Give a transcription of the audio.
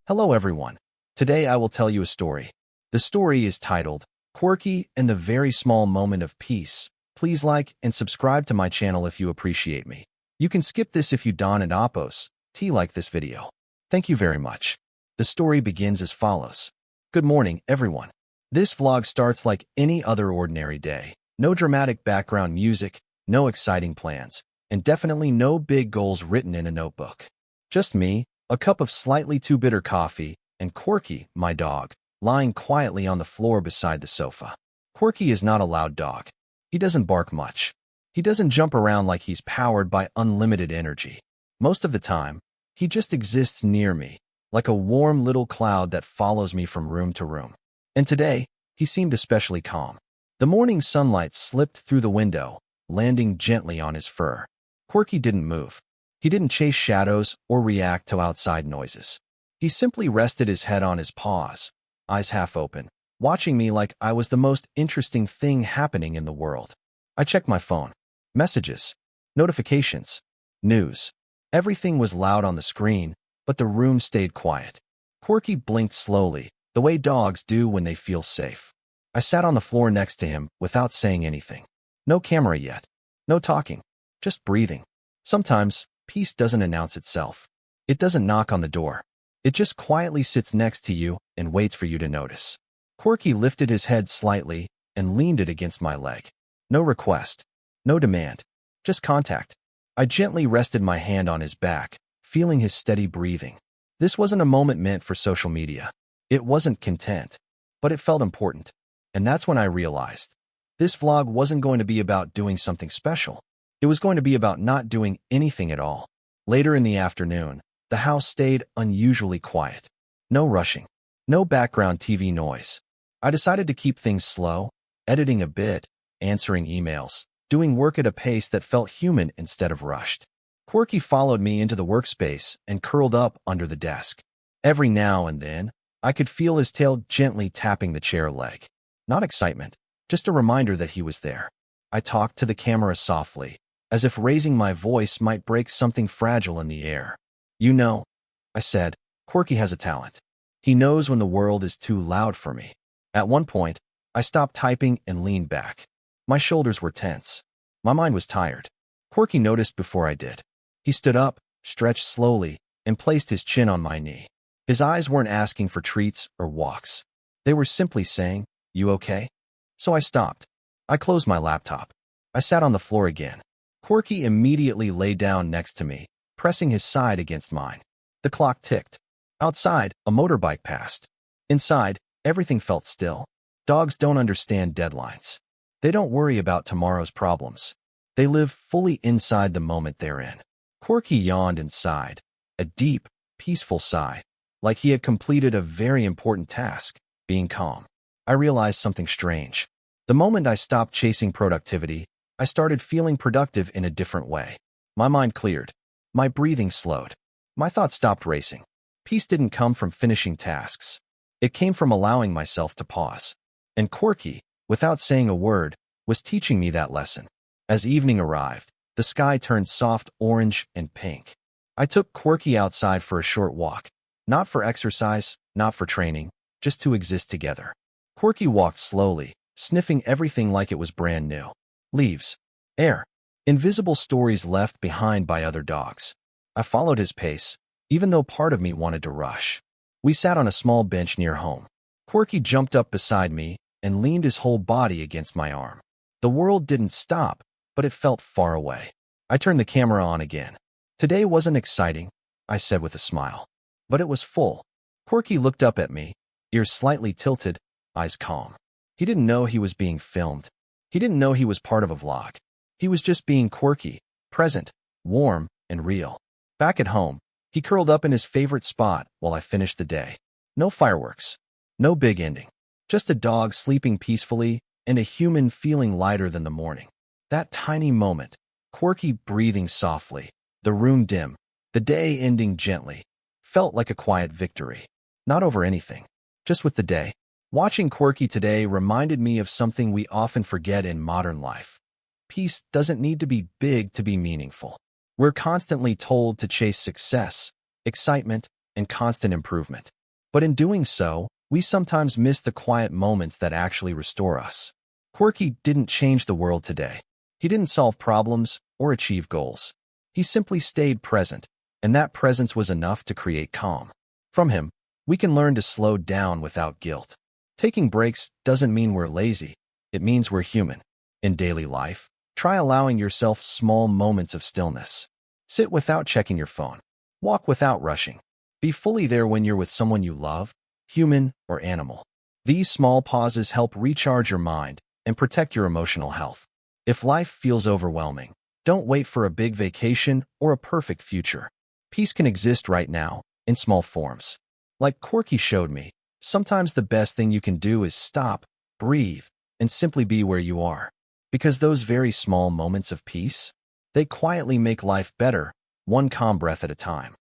Hello everyone. Today I will tell you a story. The story is titled, Quirky and the Very Small Moment of Peace. Please like and subscribe to my channel if you appreciate me. You can skip this if you don't and oppose. Like this video. Thank you very much. The story begins as follows. Good morning, everyone. This vlog starts like any other ordinary day. No dramatic background music, no exciting plans, and definitely no big goals written in a notebook. Just me, a cup of slightly too bitter coffee, and Quirky, my dog, lying quietly on the floor beside the sofa. Quirky is not a loud dog. He doesn't bark much. He doesn't jump around like he's powered by unlimited energy. Most of the time, he just exists near me, like a warm little cloud that follows me from room to room. And today, he seemed especially calm. The morning sunlight slipped through the window, landing gently on his fur. Quirky didn't move. He didn't chase shadows or react to outside noises. He simply rested his head on his paws, eyes half open, watching me like I was the most interesting thing happening in the world. I checked my phone. Messages, notifications, news. Everything was loud on the screen, but the room stayed quiet. Quirky blinked slowly, the way dogs do when they feel safe. I sat on the floor next to him without saying anything. No camera yet. No talking. Just breathing. Sometimes, peace doesn't announce itself. It doesn't knock on the door. It just quietly sits next to you and waits for you to notice. Quirky lifted his head slightly and leaned it against my leg. No request. No demand. Just contact. I gently rested my hand on his back, feeling his steady breathing. This wasn't a moment meant for social media. It wasn't content, but it felt important. And that's when I realized this vlog wasn't going to be about doing something special. It was going to be about not doing anything at all. Later in the afternoon, the house stayed unusually quiet. No rushing. No background TV noise. I decided to keep things slow, editing a bit, answering emails, doing work at a pace that felt human instead of rushed. Quirky followed me into the workspace and curled up under the desk. Every now and then, I could feel his tail gently tapping the chair leg. Not excitement, just a reminder that he was there. I talked to the camera softly, as if raising my voice might break something fragile in the air. You know, I said, Quirky has a talent. He knows when the world is too loud for me. At one point, I stopped typing and leaned back. My shoulders were tense. My mind was tired. Quirky noticed before I did. He stood up, stretched slowly, and placed his chin on my knee. His eyes weren't asking for treats or walks. They were simply saying, "You okay?" So I stopped. I closed my laptop. I sat on the floor again. Quirky immediately lay down next to me, pressing his side against mine. The clock ticked. Outside, a motorbike passed. Inside, everything felt still. Dogs don't understand deadlines. They don't worry about tomorrow's problems. They live fully inside the moment they're in. Quirky yawned and sighed, a deep, peaceful sigh, like he had completed a very important task, being calm. I realized something strange. The moment I stopped chasing productivity, I started feeling productive in a different way. My mind cleared. My breathing slowed. My thoughts stopped racing. Peace didn't come from finishing tasks. It came from allowing myself to pause. And Quirky, without saying a word, was teaching me that lesson. As evening arrived, the sky turned soft orange and pink. I took Quirky outside for a short walk. Not for exercise, not for training, just to exist together. Quirky walked slowly, sniffing everything like it was brand new. Leaves, air, invisible stories left behind by other dogs. I followed his pace, even though part of me wanted to rush. We sat on a small bench near home. Quirky jumped up beside me and leaned his whole body against my arm. The world didn't stop, but it felt far away. I turned the camera on again. Today wasn't exciting, I said with a smile, but it was full. Quirky looked up at me, ears slightly tilted, eyes calm. He didn't know he was being filmed. He didn't know he was part of a vlog. He was just being Quirky, present, warm, and real. Back at home, he curled up in his favorite spot while I finished the day. No fireworks. No big ending. Just a dog sleeping peacefully and a human feeling lighter than the morning. That tiny moment, Quirky breathing softly, the room dim, the day ending gently, felt like a quiet victory. Not over anything, just with the day. Watching Quirky today reminded me of something we often forget in modern life. peace doesn't need to be big to be meaningful. We're constantly told to chase success, excitement, and constant improvement. But in doing so, we sometimes miss the quiet moments that actually restore us. Quirky didn't change the world today. He didn't solve problems or achieve goals. He simply stayed present, and that presence was enough to create calm. From him, we can learn to slow down without guilt. Taking breaks doesn't mean we're lazy. It means we're human. In daily life, try allowing yourself small moments of stillness. Sit without checking your phone. Walk without rushing. Be fully there when you're with someone you love, human or animal. These small pauses help recharge your mind and protect your emotional health. If life feels overwhelming, don't wait for a big vacation or a perfect future. Peace can exist right now, in small forms. Like Corky showed me, sometimes the best thing you can do is stop, breathe, and simply be where you are. Because those very small moments of peace, they quietly make life better, one calm breath at a time.